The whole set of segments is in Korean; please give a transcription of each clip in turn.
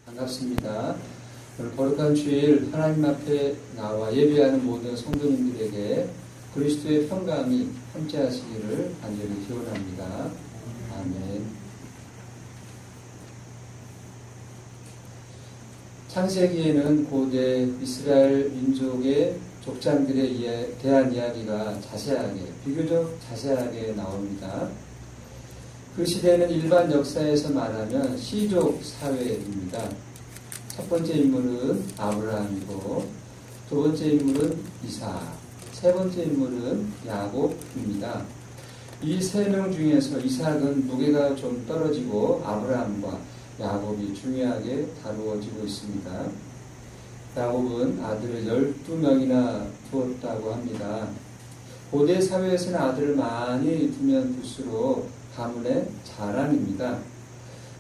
반갑습니다. 오늘 거룩한 주일 하나님 앞에 나와 예배하는 모든 성도님들에게 그리스도의 평강이 함께 하시기를 간절히 기원합니다. 아멘. 창세기에는 고대 이스라엘 민족의 족장들에 대한 이야기가 비교적 자세하게 나옵니다. 그 시대는 일반 역사에서 말하면 시족 사회입니다. 첫 번째 인물은 아브라함이고, 두 번째 인물은 이삭, 세 번째 인물은 야곱입니다. 이 세 명 중에서 이삭은 무게가 좀 떨어지고 아브라함과 야곱이 중요하게 다루어지고 있습니다. 야곱은 아들을 12명이나 두었다고 합니다. 고대 사회에서는 아들을 많이 두면 둘수록 가문의 자랑입니다.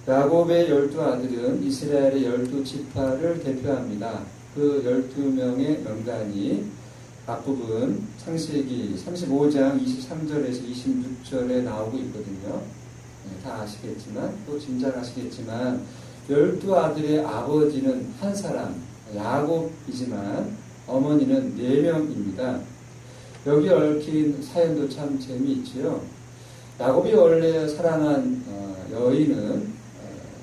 야곱의 12아들은 이스라엘의 12지파를 대표합니다. 그 12명의 명단이 앞부분 창세기 35장 23절에서 26절에 나오고 있거든요. 다 아시겠지만, 또 짐작하시겠지만 12아들의 아버지는 한 사람, 야곱이지만 어머니는 4명입니다. 여기 얽힌 사연도 참 재미있지요. 야곱이 원래 사랑한 여인은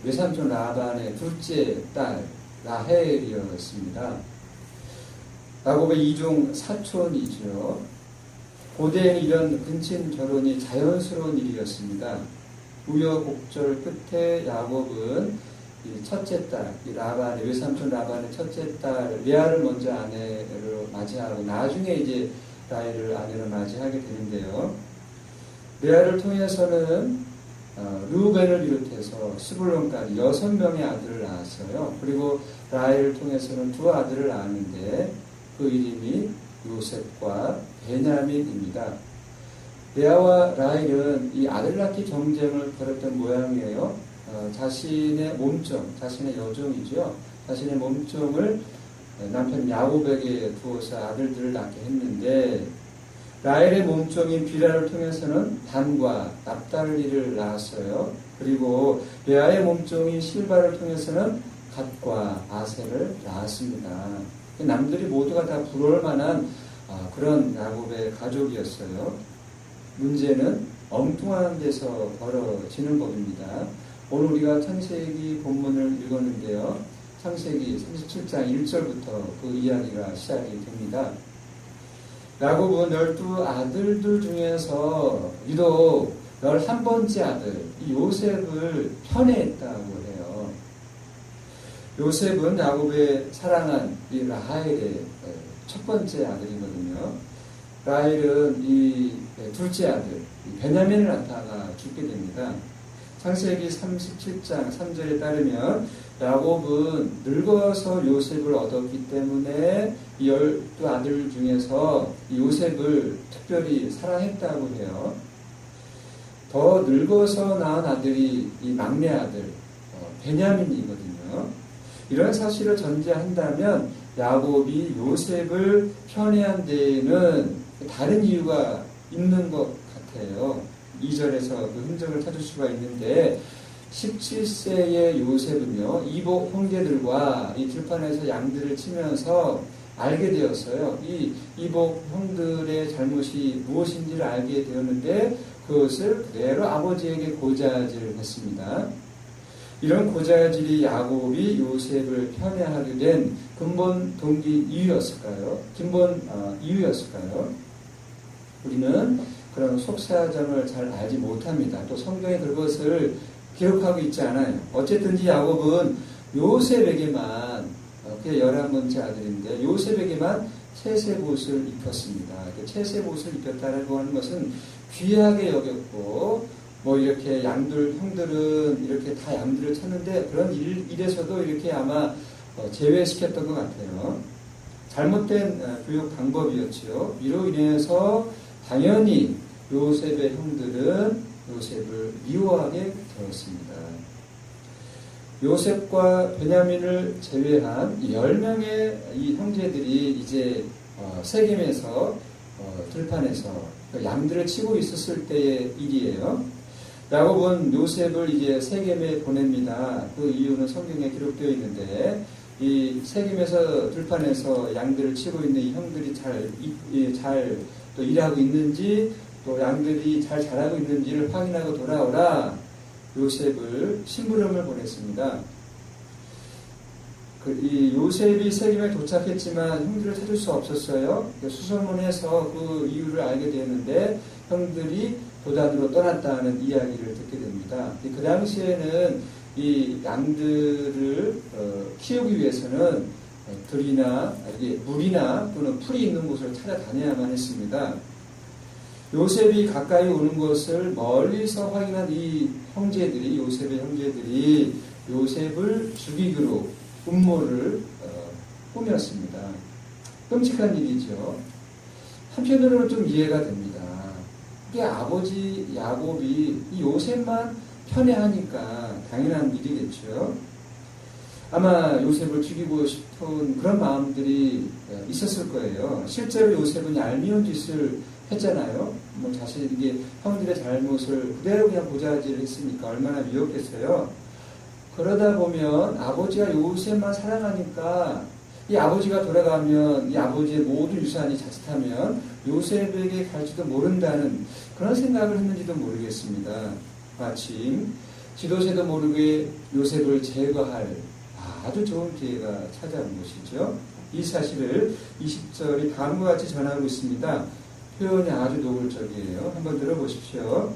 외삼촌 라반의 둘째 딸 라헬이었습니다. 야곱의 이종 사촌이죠. 고대에는 이런 근친 결혼이 자연스러운 일이었습니다. 우여곡절 끝에 야곱은 첫째 딸, 외삼촌 라반의 첫째 딸 레아를 먼저 아내로 맞이하고 나중에 이제 라헬을 아내로 맞이하게 되는데요. 레아를 통해서는 르우벤을 비롯해서 스불론까지 6명의 아들을 낳았어요. 그리고 라헬을 통해서는 2 아들을 낳았는데 그 이름이 요셉과 베냐민입니다. 레아와 라헬은 이 아들 낳기 경쟁을 벌였던 모양이에요. 자신의 몸종, 자신의 여종이죠. 자신의 몸종을 남편 야곱에게 두어서 아들들을 낳게 했는데, 라헬의 몸종인 비라를 통해서는 단과 납달리를 낳았어요. 그리고 레아의 몸종인 실바를 통해서는 갓과 아셀을 낳았습니다. 남들이 모두가 다 부러울 만한 그런 야곱의 가족이었어요. 문제는 엉뚱한 데서 벌어지는 법입니다. 오늘 우리가 창세기 본문을 읽었는데요. 창세기 37장 1절부터 그 이야기가 시작이 됩니다. 야곱은 12아들들 중에서 유독 11번째 아들 이 요셉을 편애했다고 해요. 요셉은 야곱의 사랑한 이 라헬의 첫 번째 아들이거든요. 라헬은 이 둘째 아들 베냐민을 낳다가 죽게 됩니다. 창세기 37장 3절에 따르면 야곱은 늙어서 요셉을 얻었기 때문에 이 12아들 중에서 요셉을 특별히 사랑했다고 해요. 더 늙어서 낳은 아들이 이 막내 아들 베냐민이거든요. 이런 사실을 전제한다면 야곱이 요셉을 편애한 데에는 다른 이유가 있는 것 같아요. 2절에서 그 흔적을 찾을 수가 있는데 17세의 요셉은요, 이복 형제들과 이 들판에서 양들을 치면서 알게 되었어요. 이 이복 형들의 잘못이 무엇인지를 알게 되었는데 그것을 그대로 아버지에게 고자질했습니다. 이런 고자질이 야곱이 요셉을 편애하게 된 근본 동기 이유였을까요? 이유였을까요? 우리는 그런 속사정을 잘 알지 못합니다. 또 성경에 그것을 기록하고 있지 않아요. 어쨌든지 야곱은 요셉에게만, 그게 11번째 아들인데 요셉에게만 채색옷을 입혔습니다. 채색옷을 입혔다고 하는 것은 귀하게 여겼고, 이렇게 형들은 이렇게 다 양들을 쳤는데 그런 일에서도 이렇게 아마 제외시켰던 것 같아요. 잘못된 교육 방법이었지요. 이로 인해서 당연히 요셉의 형들은 요셉을 미워하게 되었습니다. 요셉과 베냐민을 제외한 10명의 이 형제들이 이제 세겜에서 들판에서 양들을 치고 있었을 때의 일이에요. 야곱은 요셉을 이제 세겜에 보냅니다. 그 이유는 성경에 기록되어 있는데, 이 세겜에서 들판에서 양들을 치고 있는 이 형들이 잘 또 일하고 있는지, 또 양들이 잘 자라고 있는지를 확인하고 돌아오라 요셉을 심부름을 보냈습니다. 이 요셉이 세겜에 도착했지만 형들을 찾을 수 없었어요. 수소문해서 그 이유를 알게 되었는데 형들이 도단으로 떠났다는 이야기를 듣게 됩니다. 그 당시에는 이 양들을 키우기 위해서는 들이나 물이나 또는 풀이 있는 곳을 찾아다녀야만 했습니다. 요셉이 가까이 오는 것을 멀리서 확인한 이 형제들이, 요셉의 형제들이 요셉을 죽이기로 음모를 꾸몄습니다. 끔찍한 일이죠. 한편으로는 좀 이해가 됩니다. 이게 아버지 야곱이 이 요셉만 편애하니까 당연한 일이겠죠. 아마 요셉을 죽이고 싶은 그런 마음들이 있었을 거예요. 실제로 요셉은 얄미운 짓을 했잖아요. 자신에게 형들의 잘못을 그대로 그냥 고자질을 했으니까 얼마나 미웠겠어요. 그러다 보면 아버지가 요셉만 사랑하니까 이 아버지가 돌아가면 이 아버지의 모든 유산이 자칫하면 요셉에게 갈지도 모른다는 그런 생각을 했는지도 모르겠습니다. 마침 지도새도 모르게 요셉을 제거할 아주 좋은 기회가 찾아온 것이죠. 이 사실을 20절이 다음과 같이 전하고 있습니다. 표현이 아주 노골적이에요. 한번 들어보십시오.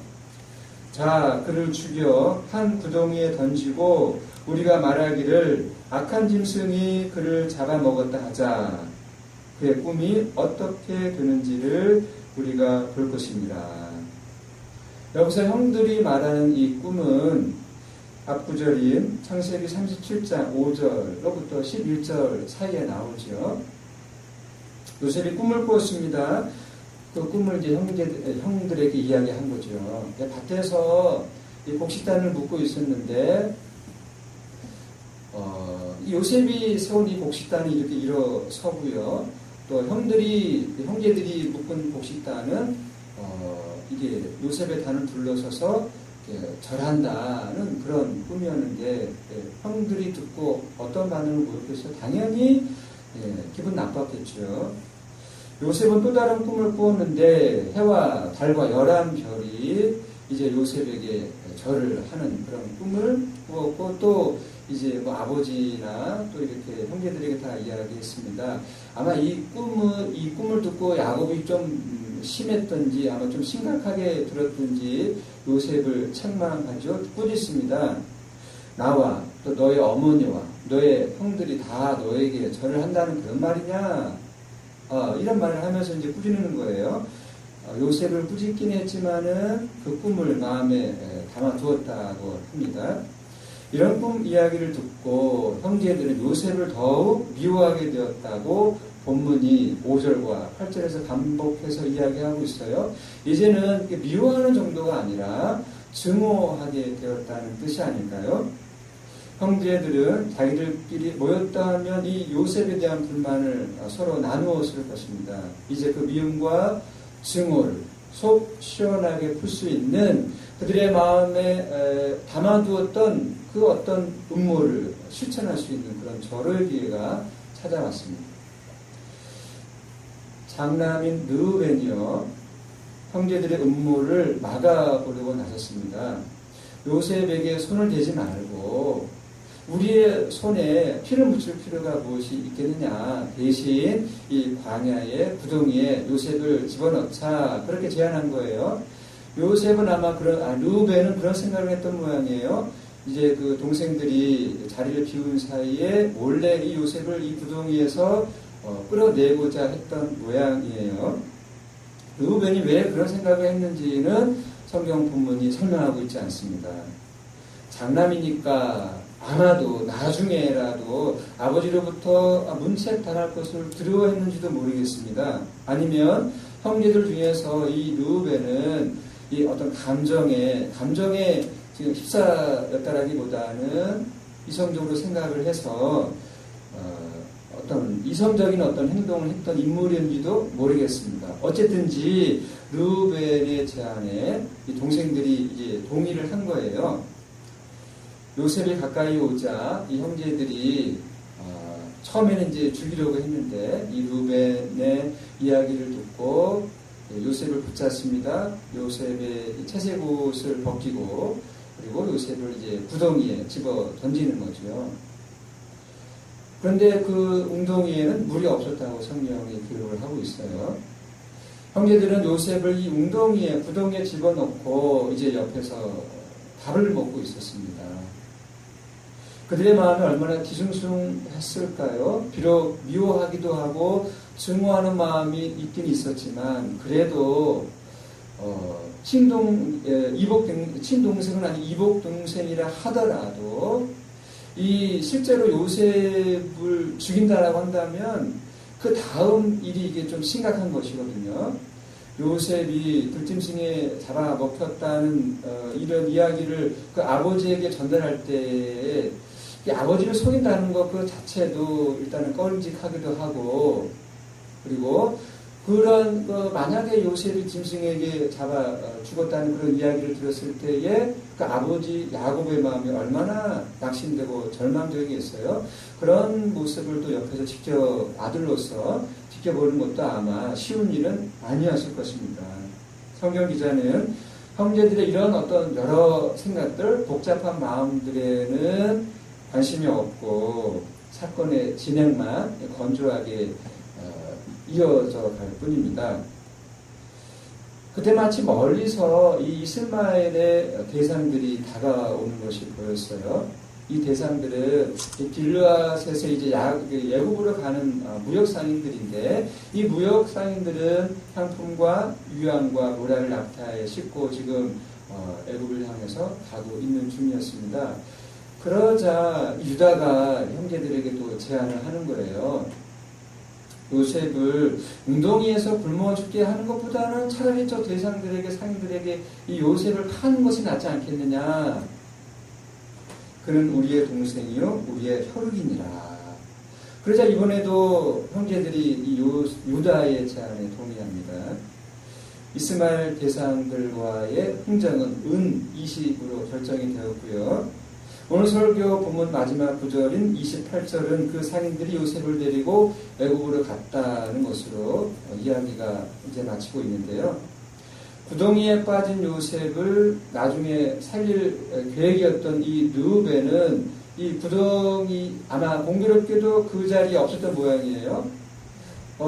자, 그를 죽여 한 구덩이에 던지고 우리가 말하기를 악한 짐승이 그를 잡아먹었다 하자. 그의 꿈이 어떻게 되는지를 우리가 볼 것입니다. 여기서 형들이 말하는 이 꿈은 앞구절인 창세기 37장 5절로부터 11절 사이에 나오죠. 요셉이 꿈을 꾸었습니다. 그 꿈을 이제 형들에게 이야기한 거죠. 밭에서 이 곡식단을 묶고 있었는데, 이 요셉이 세운 이 곡식단이 이렇게 일어서고요. 또 형제들이 묶은 곡식단은, 이게 요셉의 단을 둘러서서 절한다는 그런 꿈이었는데, 형들이 듣고 어떤 반응을 보였겠어요? 당연히, 기분 나빴겠죠. 요셉은 또 다른 꿈을 꾸었는데 해와 달과 11별이 이제 요셉에게 절을 하는 그런 꿈을 꾸었고 또 이제 아버지나 또 이렇게 형제들에게 다 이야기했습니다. 아마 이 꿈을 듣고 야곱이 좀 심했던지 아마 좀 심각하게 들었던지 요셉을 책망하죠. 꾸짖습니다. 나와 또 너의 어머니와 너의 형들이 다 너에게 절을 한다는 그런 말이냐? 이런 말을 하면서 이제 꾸짖는 거예요. 요셉을 꾸짖긴 했지만은 그 꿈을 마음에 담아두었다고 합니다. 이런 꿈 이야기를 듣고 형제들은 요셉을 더욱 미워하게 되었다고 본문이 5절과 8절에서 반복해서 이야기하고 있어요. 이제는 미워하는 정도가 아니라 증오하게 되었다는 뜻이 아닐까요? 형제들은 자기들끼리 모였다 하면 이 요셉에 대한 불만을 서로 나누었을 것입니다. 이제 그 미움과 증오를 속 시원하게 풀 수 있는 그들의 마음에 담아두었던 그 어떤 음모를 실천할 수 있는 그런 절호의 기회가 찾아왔습니다. 장남인 르우벤이요, 형제들의 음모를 막아보려고 나섰습니다. 요셉에게 손을 대지 말고 우리의 손에 피를 묻힐 필요가 무엇이 있겠느냐. 대신 이 광야의 구덩이에 요셉을 집어넣자. 그렇게 제안한 거예요. 요셉은 아마 르우벤은 그런 생각을 했던 모양이에요. 이제 그 동생들이 자리를 비운 사이에 몰래 이 요셉을 이 구덩이에서 끌어내고자 했던 모양이에요. 르우벤이 왜 그런 생각을 했는지는 성경 본문이 설명하고 있지 않습니다. 장남이니까 아마도 나중에라도 아버지로부터 문책 당할 것을 두려워했는지도 모르겠습니다. 아니면 형제들 중에서 이 르우벤은 이 어떤 감정에 지금 휩싸였다라기보다는 이성적으로 생각을 해서 어떤 이성적인 어떤 행동을 했던 인물인지도 모르겠습니다. 어쨌든지 르우벤의 제안에 이 동생들이 이제 동의를 한 거예요. 요셉이 가까이 오자 이 형제들이 처음에는 이제 죽이려고 했는데 이 르우벤의 이야기를 듣고 요셉을 붙잡습니다. 요셉의 채색옷을 벗기고 그리고 요셉을 이제 구덩이에 집어 던지는 거죠. 그런데 그 웅덩이에는 물이 없었다고 성경이 기록을 하고 있어요. 형제들은 요셉을 이 구덩이에 집어넣고 이제 옆에서 밥을 먹고 있었습니다. 그들의 마음이 얼마나 뒤숭숭했을까요? 비록 미워하기도 하고 증오하는 마음이 있긴 있었지만 그래도 친동생은 아니 이복동생이라 하더라도 이 실제로 요셉을 죽인다라고 한다면 그 다음 일이 이게 좀 심각한 것이거든요. 요셉이 들짐승에 잡아먹혔다는 이런 이야기를 그 아버지에게 전달할 때에 아버지를 속인다는 것 그 자체도 일단은 꺼림직하기도 하고 그리고 그런 만약에 요셉이 짐승에게 잡아 죽었다는 그런 이야기를 들었을 때에 그 아버지 야곱의 마음이 얼마나 낙심되고 절망적이겠어요. 그런 모습을 또 옆에서 직접 아들로서 지켜보는 것도 아마 쉬운 일은 아니었을 것입니다. 성경 기자는 형제들의 이런 어떤 여러 생각들, 복잡한 마음들에는 관심이 없고 사건의 진행만 건조하게 이어져 갈 뿐입니다. 그때 마치 멀리서 이 이스마엘의 대상들이 다가오는 것이 보였어요. 이 대상들은 길르앗에서 이제 애굽으로 가는 무역 상인들인데 이 무역 상인들은 향품과 유향과 모략을 낙타에 싣고 지금 애굽을 향해서 가고 있는 중이었습니다. 그러자 유다가 형제들에게 또 제안을 하는 거예요. 요셉을 웅덩이에서 굶어 죽게 하는 것보다는 차라리 저 대상들에게 상인들에게 이 요셉을 파는 것이 낫지 않겠느냐. 그는 우리의 동생이요 우리의 혈육이니라. 그러자 이번에도 형제들이 이 유다의 제안에 동의합니다. 이스마엘 대상들과의 흥정은 은 20으로 결정이 되었고요. 오늘 설교 본문 마지막 구절인 28절은 그 상인들이 요셉을 데리고 애굽으로 갔다는 것으로 이야기가 이제 마치고 있는데요. 구덩이에 빠진 요셉을 나중에 살릴 계획이었던 이 르우벤은 이 구덩이 아마 공교롭게도 그 자리에 없었던 모양이에요.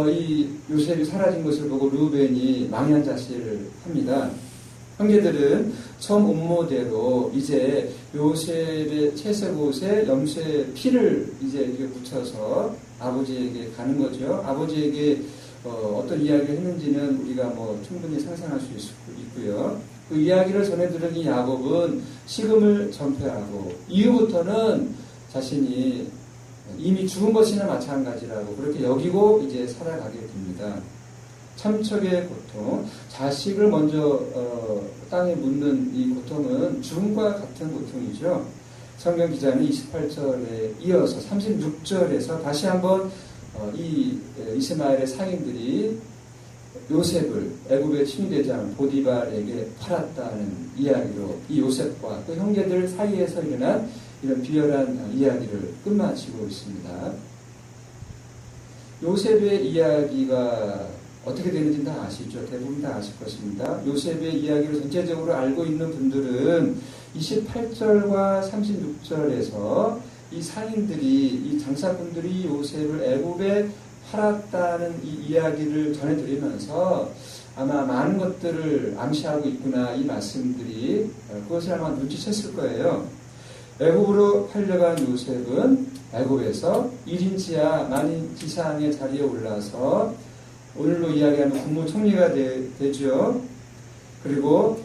이 요셉이 사라진 것을 보고 르우벤이 망연자실을 합니다. 형제들은 처음 음모대로 이제 요셉의 채색옷에 염소의 피를 이제 이렇게 묻혀서 아버지에게 가는 거죠. 아버지에게 어떤 이야기를 했는지는 우리가 뭐 충분히 상상할 수 있고요. 그 이야기를 전해 들은 이 야곱은 식음을 전폐하고 이후부터는 자신이 이미 죽은 것이나 마찬가지라고 그렇게 여기고 이제 살아가게 됩니다. 참척의 고통, 자식을 먼저 땅에 묻는 이 고통은 죽음과 같은 고통이죠. 성경 기자는 28절에 이어서 36절에서 다시 한번 이 이스마엘의 상인들이 요셉을 애굽의 친위대장 보디발에게 팔았다는 이야기로 이 요셉과 그 형제들 사이에서 일어난 이런 비열한 이야기를 끝마치고 있습니다. 요셉의 이야기가 어떻게 되는지 다 아시죠? 대부분 다 아실 것입니다. 요셉의 이야기를 전체적으로 알고 있는 분들은 28절과 36절에서 이 상인들이, 이 장사꾼들이 요셉을 애굽에 팔았다는 이 이야기를 전해드리면서 아마 많은 것들을 암시하고 있구나, 이 말씀들이 그것을 아마 눈치챘을 거예요. 애굽으로 팔려간 요셉은 애굽에서 1인치야 만인지상의 자리에 올라서 오늘로 이야기하면 국무총리가 되죠. 그리고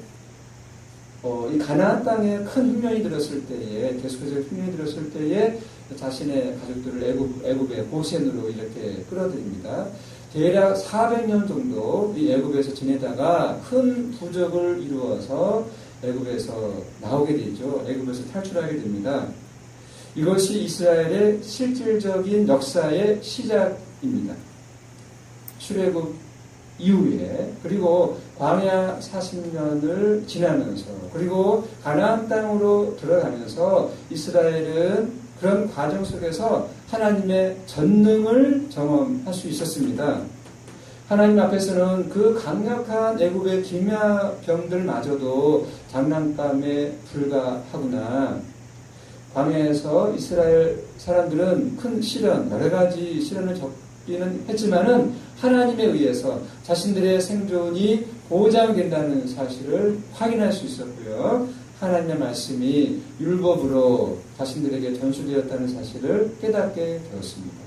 이 가나안 땅에 큰 흉년이 들었을 때에, 계속해서 흉년이 들었을 때에 자신의 가족들을 애굽의 고센으로 이렇게 끌어들입니다. 대략 400년 정도 이 애굽에서 지내다가 큰 부족을 이루어서 애굽에서 나오게 되죠. 애굽에서 탈출하게 됩니다. 이것이 이스라엘의 실질적인 역사의 시작입니다. 출애굽 이후에, 그리고 광야 40년을 지나면서, 그리고 가나안 땅으로 들어가면서 이스라엘은 그런 과정 속에서 하나님의 전능을 경험할 수 있었습니다. 하나님 앞에서는 그 강력한 애굽의 기묘병들마저도 장난감에 불과하구나. 광야에서 이스라엘 사람들은 큰 시련, 여러 가지 시련을 겪기는 했지만은 하나님에 의해서 자신들의 생존이 보장된다는 사실을 확인할 수 있었고요. 하나님의 말씀이 율법으로 자신들에게 전수되었다는 사실을 깨닫게 되었습니다.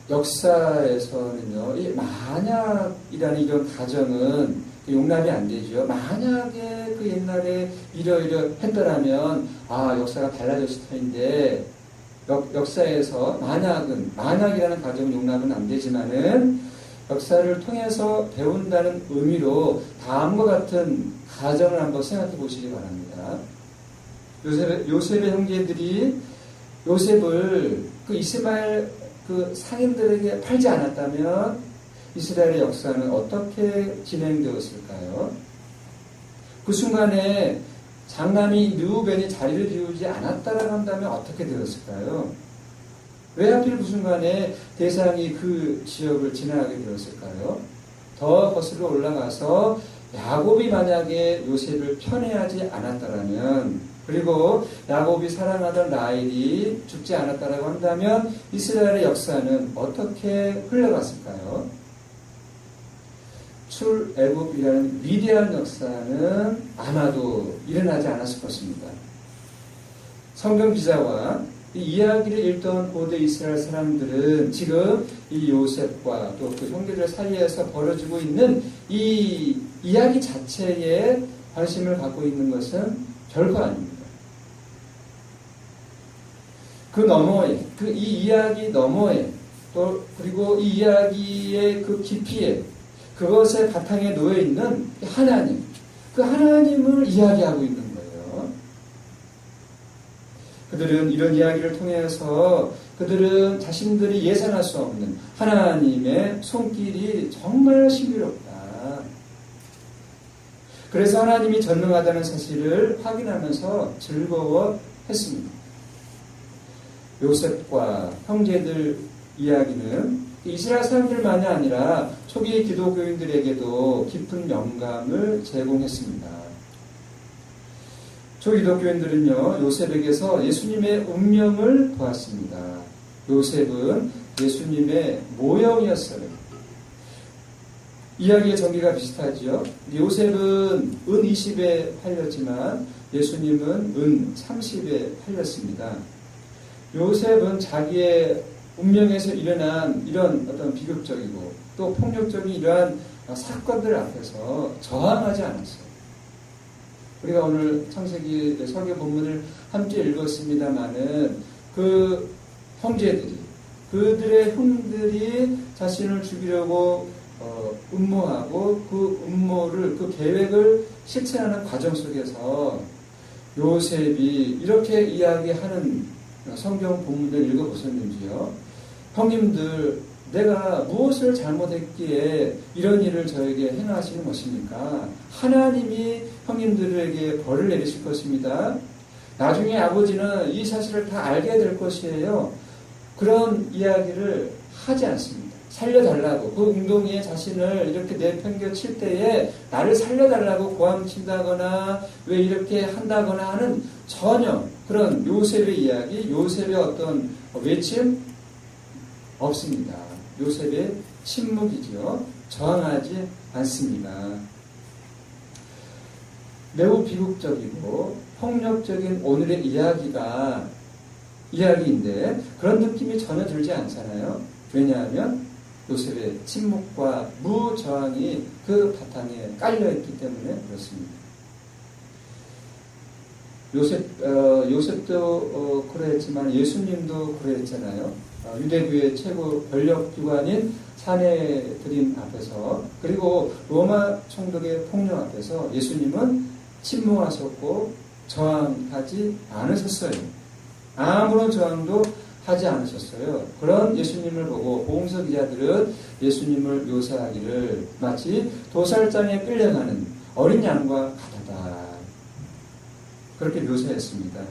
역사에서는요, 이 만약이라는 이런 가정은 용납이 안 되죠. 만약에 그 옛날에 이러이러 했더라면, 역사가 달라졌을 텐데, 역사에서 만약이라는 가정은 용납은 안 되지만은, 역사를 통해서 배운다는 의미로 다음과 같은 가정을 한번 생각해 보시기 바랍니다. 요셉의 형제들이 요셉을 그 이스마엘 그 상인들에게 팔지 않았다면 이스라엘의 역사는 어떻게 진행되었을까요? 그 순간에 장남이 르우벤이 자리를 비우지 않았다라고 한다면 어떻게 되었을까요? 왜 하필 그 순간에 대상이 그 지역을 지나가게 되었을까요? 더 거슬러 올라가서 야곱이 만약에 요셉을 편애하지 않았다라면, 그리고 야곱이 사랑하던 라헬이 죽지 않았다라고 한다면 이스라엘의 역사는 어떻게 흘러갔을까요? 출애굽이라는 위대한 역사는 아마도 일어나지 않았을 것입니다. 성경 기자와 이 이야기를 읽던 고대 이스라엘 사람들은 지금 이 요셉과 또 그 형제들 사이에서 벌어지고 있는 이 이야기 자체에 관심을 갖고 있는 것은 별거 아닙니다. 그 너머에, 이 이야기 너머에, 또 그리고 이 이야기의 그 깊이에, 그것의 바탕에 놓여 있는 하나님, 그 하나님을 이야기하고 있는 거예요. 그들은 이런 이야기를 통해서 그들은 자신들이 예상할 수 없는 하나님의 손길이 정말 신비롭다. 그래서 하나님이 전능하다는 사실을 확인하면서 즐거워했습니다. 요셉과 형제들 이야기는 이스라엘 사람들만이 아니라 초기 기독교인들에게도 깊은 영감을 제공했습니다. 초기독교인들은요, 요셉에게서 예수님의 운명을 보았습니다. 요셉은 예수님의 모형이었어요. 이야기의 전개가 비슷하죠. 요셉은 은 20에 팔렸지만 예수님은 은 30에 팔렸습니다. 요셉은 자기의 운명에서 일어난 이런 어떤 비극적이고 또 폭력적인 이러한 사건들 앞에서 저항하지 않았어요. 우리가 오늘 창세기 설교 본문을 함께 읽었습니다마는 그 형제들이, 그들의 형들이 자신을 죽이려고 음모하고 그 음모를, 그 계획을 실천하는 과정 속에서 요셉이 이렇게 이야기하는 성경 본문을 읽어보셨는지요? 형님들, 내가 무엇을 잘못했기에 이런 일을 저에게 행하시는 것입니까? 하나님이 형님들에게 벌을 내리실 것입니다. 나중에 아버지는 이 사실을 다 알게 될 것이에요. 그런 이야기를 하지 않습니다. 살려달라고, 그 웅덩이에 자신을 이렇게 내팽겨칠 때에 나를 살려달라고 고함친다거나 왜 이렇게 한다거나 하는 전혀 그런 요셉의 이야기, 요셉의 어떤 외침 없습니다. 요셉의 침묵이죠. 저항하지 않습니다. 매우 비극적이고 폭력적인 오늘의 이야기인데 그런 느낌이 전혀 들지 않잖아요. 왜냐하면 요셉의 침묵과 무저항이 그 바탕에 깔려있기 때문에 그렇습니다. 요셉도 그러했지만 예수님도 그러했잖아요. 유대교의 최고 권력기관인 사내들인 앞에서, 그리고 로마 총독의 폭력 앞에서 예수님은 침묵하셨고 저항하지 않으셨어요. 아무런 저항도 하지 않으셨어요. 그런 예수님을 보고 보험서 기자들은 예수님을 묘사하기를 마치 도살장에 끌려가는 어린 양과 같다. 그렇게 묘사했습니다.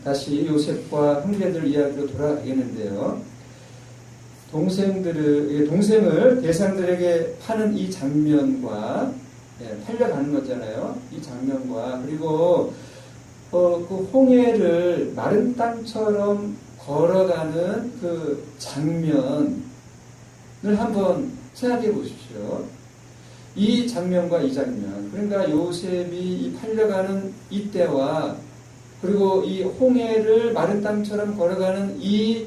다시 요셉과 형제들 이야기로 돌아가겠는데요. 동생을 대상들에게 파는 이 장면과 팔려가는 거잖아요. 이 장면과 그리고 그 홍해를 마른 땅처럼 걸어가는 그 장면을 한번 생각해 보십시오. 이 장면과 이 장면, 그러니까 요셉이 이 팔려가는 이때와 그리고 이 홍해를 마른 땅처럼 걸어가는 이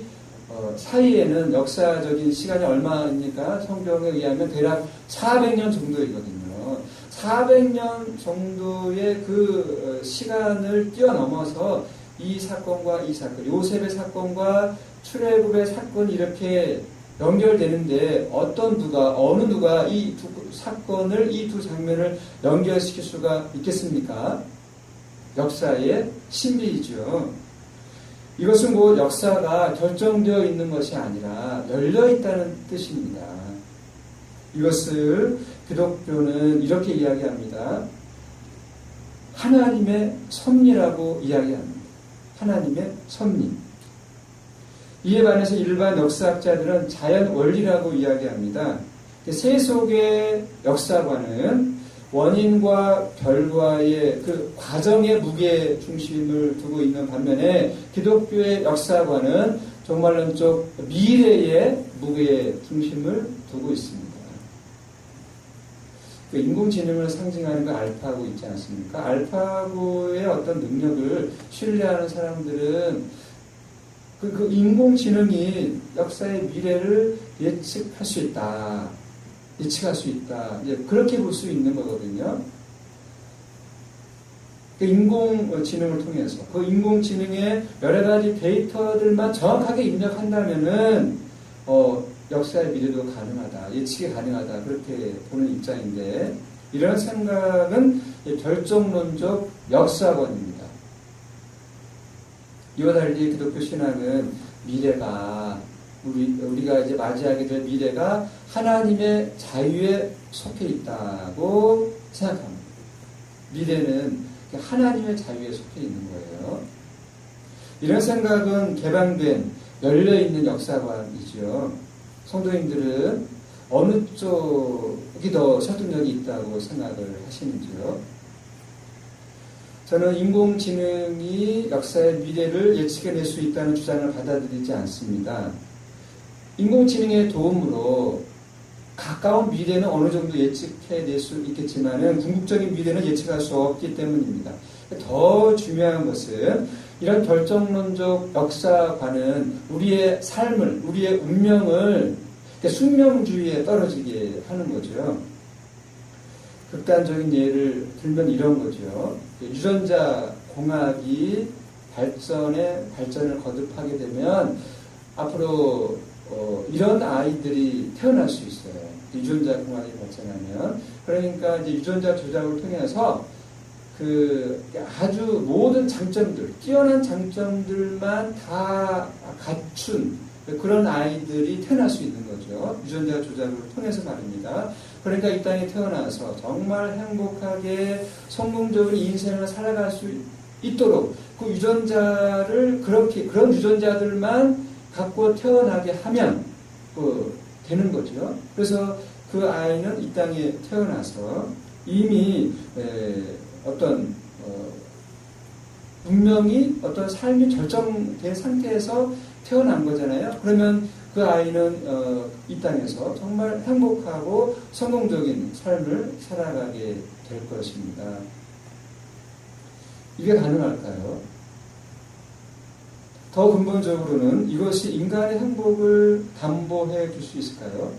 사이에는 역사적인 시간이 얼마입니까? 성경에 의하면 대략 400년 정도이거든요. 400년 정도의 그 시간을 뛰어넘어서 이 사건과 이 사건, 요셉의 사건과 출애굽의 사건이 이렇게 연결되는데 어느 누가 이 두 사건을, 이 두 장면을 연결시킬 수가 있겠습니까? 역사의 신비이죠. 이것은 뭐 역사가 결정되어 있는 것이 아니라 열려 있다는 뜻입니다. 이것을 기독교는 이렇게 이야기합니다. 하나님의 섭리라고 이야기합니다. 하나님의 섭리. 이에 반해서 일반 역사학자들은 자연 원리라고 이야기합니다. 세속의 역사관은 원인과 결과의 그 과정의 무게 중심을 두고 있는 반면에 기독교의 역사관은 종말론적 미래의 무게 중심을 두고 있습니다. 그 인공지능을 상징하는 그 알파고 있지 않습니까? 알파고의 어떤 능력을 신뢰하는 사람들은 그 인공지능이 역사의 미래를 예측할 수 있다. 예측할 수 있다. 그렇게 볼 수 있는 거거든요. 그 인공지능을 통해서 그 인공지능의 여러 가지 데이터들만 정확하게 입력한다면은 역사의 미래도 가능하다. 예측이 가능하다. 그렇게 보는 입장인데 이런 생각은 결정론적 역사관입니다. 이와 달리 기독교 신앙은 미래가 우리가 이제 맞이하게 될 미래가 하나님의 자유에 속해 있다고 생각합니다. 미래는 하나님의 자유에 속해 있는 거예요. 이런 생각은 개방된 열려있는 역사관이죠. 성도님들은 어느 쪽이 더 설득력이 있다고 생각을 하시는지요? 저는 인공지능이 역사의 미래를 예측해낼 수 있다는 주장을 받아들이지 않습니다. 인공지능의 도움으로 가까운 미래는 어느 정도 예측해낼 수 있겠지만 궁극적인 미래는 예측할 수 없기 때문입니다. 더 중요한 것은 이런 결정론적 역사관은 우리의 삶을, 우리의 운명을 숙명주의에 떨어지게 하는 거죠. 극단적인 예를 들면 이런 거죠. 유전자 공학이 발전을 거듭하게 되면 앞으로 이런 아이들이 태어날 수 있어요. 유전자 공학이 발전하면. 그러니까 이제 유전자 조작을 통해서 그 아주 모든 장점들, 뛰어난 장점들만 다 갖춘 그런 아이들이 태어날 수 있는 거죠. 유전자 조작을 통해서 말입니다. 그러니까 이 땅에 태어나서 정말 행복하게 성공적으로 인생을 살아갈 수 있도록 그 유전자를 그런 유전자들만 갖고 태어나게 하면 되는 거죠. 그래서 그 아이는 이 땅에 태어나서 이미 어떤 운명이 어떤 삶이 결정된 상태에서 태어난 거잖아요. 그러면 그 아이는 이 땅에서 정말 행복하고 성공적인 삶을 살아가게 될 것입니다. 이게 가능할까요? 더 근본적으로는 이것이 인간의 행복을 담보해 줄 수 있을까요?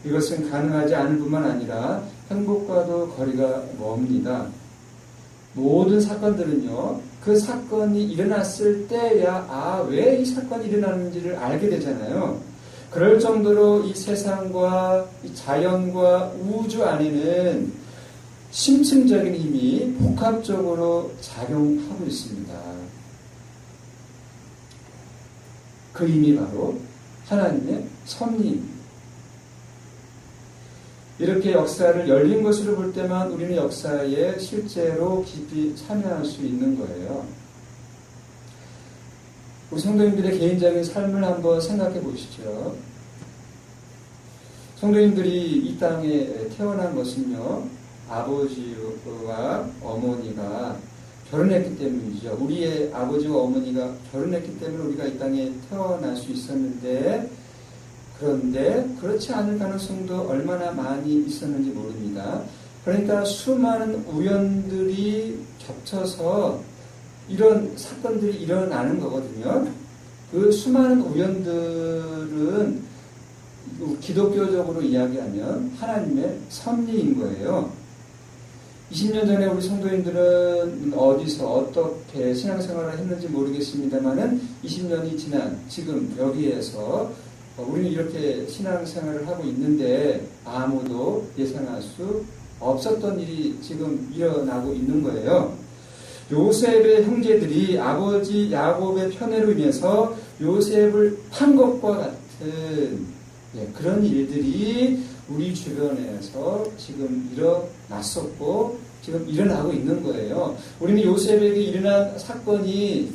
이것은 가능하지 않을 뿐만 아니라 행복과도 거리가 멉니다. 모든 사건들은요, 그 사건이 일어났을 때야, 왜 이 사건이 일어나는지를 알게 되잖아요. 그럴 정도로 이 세상과 이 자연과 우주 안에는 심층적인 힘이 복합적으로 작용하고 있습니다. 그 힘이 바로 하나님의 섭리입니다. 이렇게 역사를 열린 것으로 볼 때만 우리는 역사에 실제로 깊이 참여할 수 있는 거예요. 우리 성도님들의 개인적인 삶을 한번 생각해 보시죠. 성도님들이 이 땅에 태어난 것은요, 아버지와 어머니가 결혼했기 때문이죠. 우리의 아버지와 어머니가 결혼했기 때문에 우리가 이 땅에 태어날 수 있었는데, 그런데 그렇지 않을 가능성도 얼마나 많이 있었는지 모릅니다. 그러니까 수많은 우연들이 겹쳐서 이런 사건들이 일어나는 거거든요. 그 수많은 우연들은 기독교적으로 이야기하면 하나님의 섭리인 거예요. 20년 전에 우리 성도님들은 어디서 어떻게 신앙생활을 했는지 모르겠습니다만은 20년이 지난 지금 여기에서 우리는 이렇게 신앙생활을 하고 있는데 아무도 예상할 수 없었던 일이 지금 일어나고 있는 거예요. 요셉의 형제들이 아버지 야곱의 편애로 인해서 요셉을 판 것과 같은 그런 일들이 우리 주변에서 지금 일어났었고 지금 일어나고 있는 거예요. 우리는 요셉에게 일어난 사건이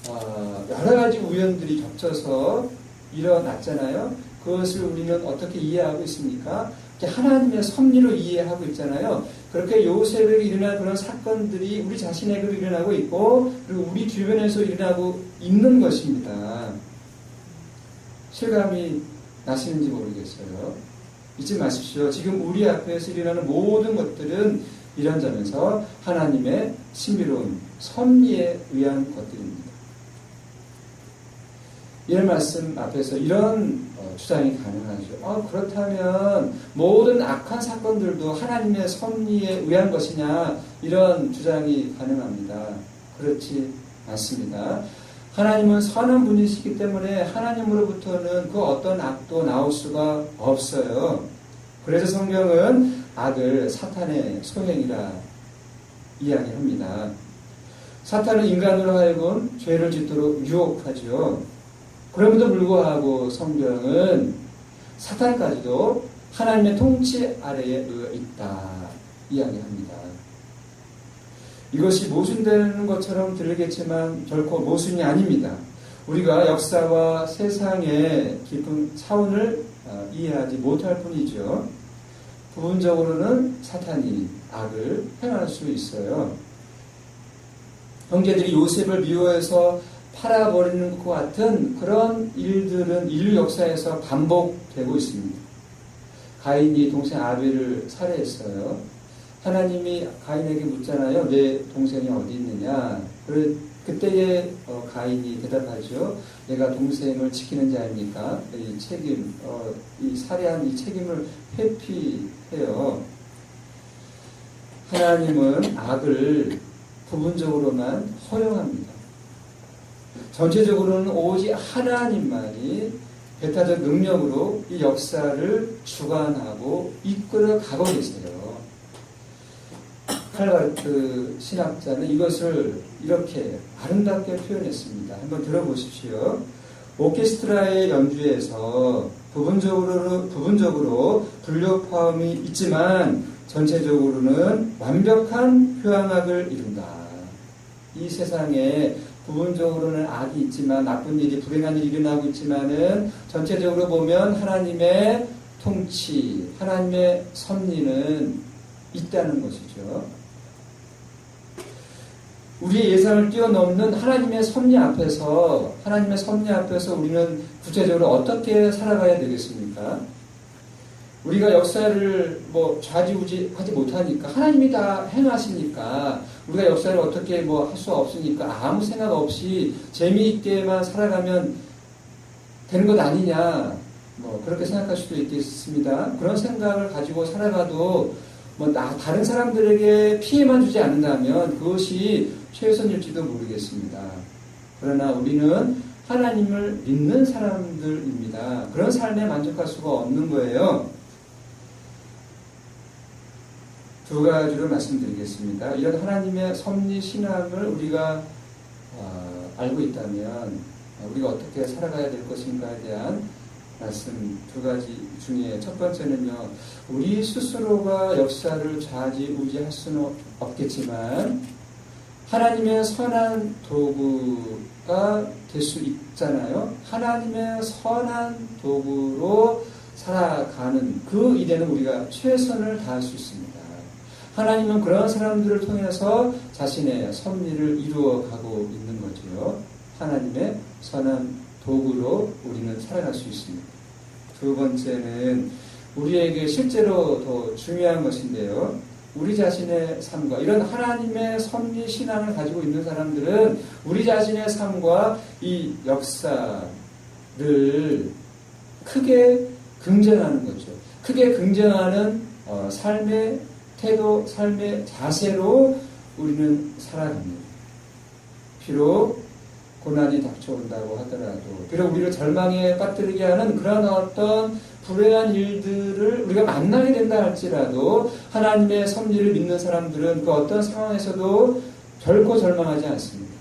여러 가지 우연들이 겹쳐서 일어났잖아요. 그것을 우리는 어떻게 이해하고 있습니까? 하나님의 섭리로 이해하고 있잖아요. 그렇게 요셉에게 일어난 그런 사건들이 우리 자신에게도 일어나고 있고 그리고 우리 주변에서 일어나고 있는 것입니다. 실감이 나시는지 모르겠어요. 잊지 마십시오. 지금 우리 앞에서 일어나는 모든 것들은 이런 점에서 하나님의 신비로운 섭리에 의한 것들입니다. 이런 말씀 앞에서 이런 주장이 가능하죠. 그렇다면 모든 악한 사건들도 하나님의 섭리에 의한 것이냐 이런 주장이 가능합니다. 그렇지 않습니다. 하나님은 선한 분이시기 때문에 하나님으로부터는 그 어떤 악도 나올 수가 없어요. 그래서 성경은 악을 사탄의 소행이라 이야기합니다. 사탄은 인간으로 하여금 죄를 짓도록 유혹하죠. 그럼에도 불구하고 성경은 사탄까지도 하나님의 통치 아래에 있다 이야기합니다. 이것이 모순되는 것처럼 들리겠지만 결코 모순이 아닙니다. 우리가 역사와 세상의 깊은 차원을 이해하지 못할 뿐이죠. 부분적으로는 사탄이 악을 행할 수 있어요. 형제들이 요셉을 미워해서 팔아버리는 것 같은 그런 일들은 인류 역사에서 반복되고 있습니다. 가인이 동생 아벨을 살해했어요. 하나님이 가인에게 묻잖아요. 내 동생이 어디 있느냐. 그때에 가인이 대답하죠. 내가 동생을 지키는 자입니까? 이 책임, 이 살해한 이 책임을 회피해요. 하나님은 악을 부분적으로만 허용합니다. 전체적으로는 오직 하나님만이 배타적 능력으로 이 역사를 주관하고 이끌어 가고 계세요. 칼바르트 신학자는 이것을 이렇게 아름답게 표현했습니다. 한번 들어보십시오. 오케스트라의 연주에서 부분적으로 불협화음이 있지만 전체적으로는 완벽한 효향악을 이룬다. 이 세상에 부분적으로는 악이 있지만 나쁜 일이 불행한 일이 일어나고 있지만은 전체적으로 보면 하나님의 통치, 하나님의 섭리는 있다는 것이죠. 우리의 예상을 뛰어넘는 하나님의 섭리 앞에서 우리는 구체적으로 어떻게 살아가야 되겠습니까? 우리가 역사를 좌지우지하지 못하니까 하나님이 다 행하시니까 우리가 역사를 어떻게 할 수 없으니까 아무 생각 없이 재미있게만 살아가면 되는 것 아니냐 그렇게 생각할 수도 있겠습니다. 그런 생각을 가지고 살아가도 다른 사람들에게 피해만 주지 않는다면 그것이 최선일지도 모르겠습니다. 그러나 우리는 하나님을 믿는 사람들입니다. 그런 삶에 만족할 수가 없는 거예요. 두 가지로 말씀드리겠습니다. 이런 하나님의 섭리 신앙을 우리가 알고 있다면 우리가 어떻게 살아가야 될 것인가에 대한 말씀 두 가지 중에 첫 번째는요, 우리 스스로가 역사를 좌지우지할 수는 없겠지만 하나님의 선한 도구가 될 수 있잖아요. 하나님의 선한 도구로 살아가는 그 일에는 우리가 최선을 다할 수 있습니다. 하나님은 그런 사람들을 통해서 자신의 섭리를 이루어가고 있는 거죠. 하나님의 선한 도구로 우리는 살아갈 수 있습니다. 두 번째는 우리에게 실제로 더 중요한 것인데요. 우리 자신의 삶과 이런 하나님의 섭리 신앙을 가지고 있는 사람들은 우리 자신의 삶과 이 역사를 크게 긍정하는 거죠. 크게 긍정하는 삶의 태도, 삶의 자세로 우리는 살아갑니다. 비록 고난이 닥쳐온다고 하더라도, 비록 우리를 절망에 빠뜨리게 하는 그런 어떤 불행한 일들을 우리가 만나게 된다 할지라도 하나님의 섭리를 믿는 사람들은 그 어떤 상황에서도 결코 절망하지 않습니다.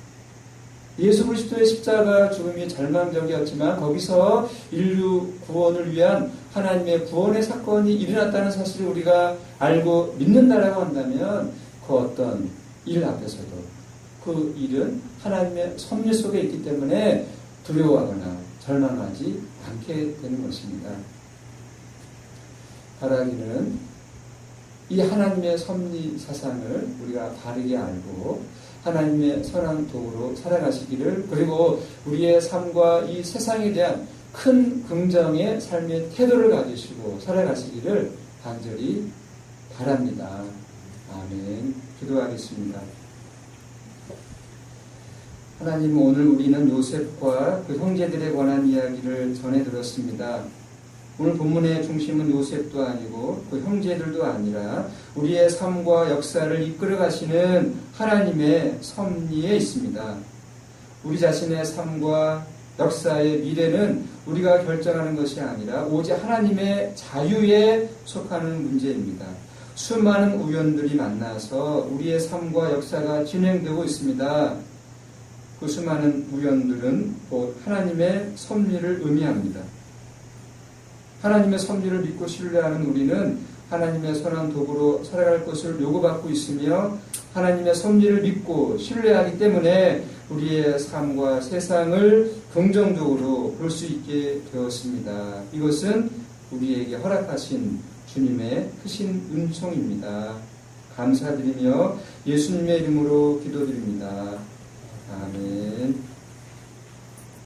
예수 그리스도의 십자가 죽음이 절망적이었지만 거기서 인류 구원을 위한 하나님의 구원의 사건이 일어났다는 사실을 우리가 알고 믿는다라고 한다면 그 어떤 일 앞에서도 그 일은 하나님의 섭리 속에 있기 때문에 두려워하거나 절망하지 않게 되는 것입니다. 바라기는 이 하나님의 섭리 사상을 우리가 바르게 알고 하나님의 선한 도구로 살아가시기를, 그리고 우리의 삶과 이 세상에 대한 큰 긍정의 삶의 태도를 가지시고 살아가시기를 간절히 바랍니다. 아멘. 기도하겠습니다. 하나님, 오늘 우리는 요셉과 그 형제들에 관한 이야기를 전해 들었습니다. 오늘 본문의 중심은 요셉도 아니고 그 형제들도 아니라 우리의 삶과 역사를 이끌어 가시는 하나님의 섭리에 있습니다. 우리 자신의 삶과 역사의 미래는 우리가 결정하는 것이 아니라 오직 하나님의 자유에 속하는 문제입니다. 수많은 우연들이 만나서 우리의 삶과 역사가 진행되고 있습니다. 그 수많은 우연들은 곧 하나님의 섭리를 의미합니다. 하나님의 섭리를 믿고 신뢰하는 우리는 하나님의 선한 도구로 살아갈 것을 요구받고 있으며 하나님의 섭리를 믿고 신뢰하기 때문에 우리의 삶과 세상을 긍정적으로 볼 수 있게 되었습니다. 이것은 우리에게 허락하신 주님의 크신 은총입니다. 감사드리며 예수님의 이름으로 기도드립니다. 아멘.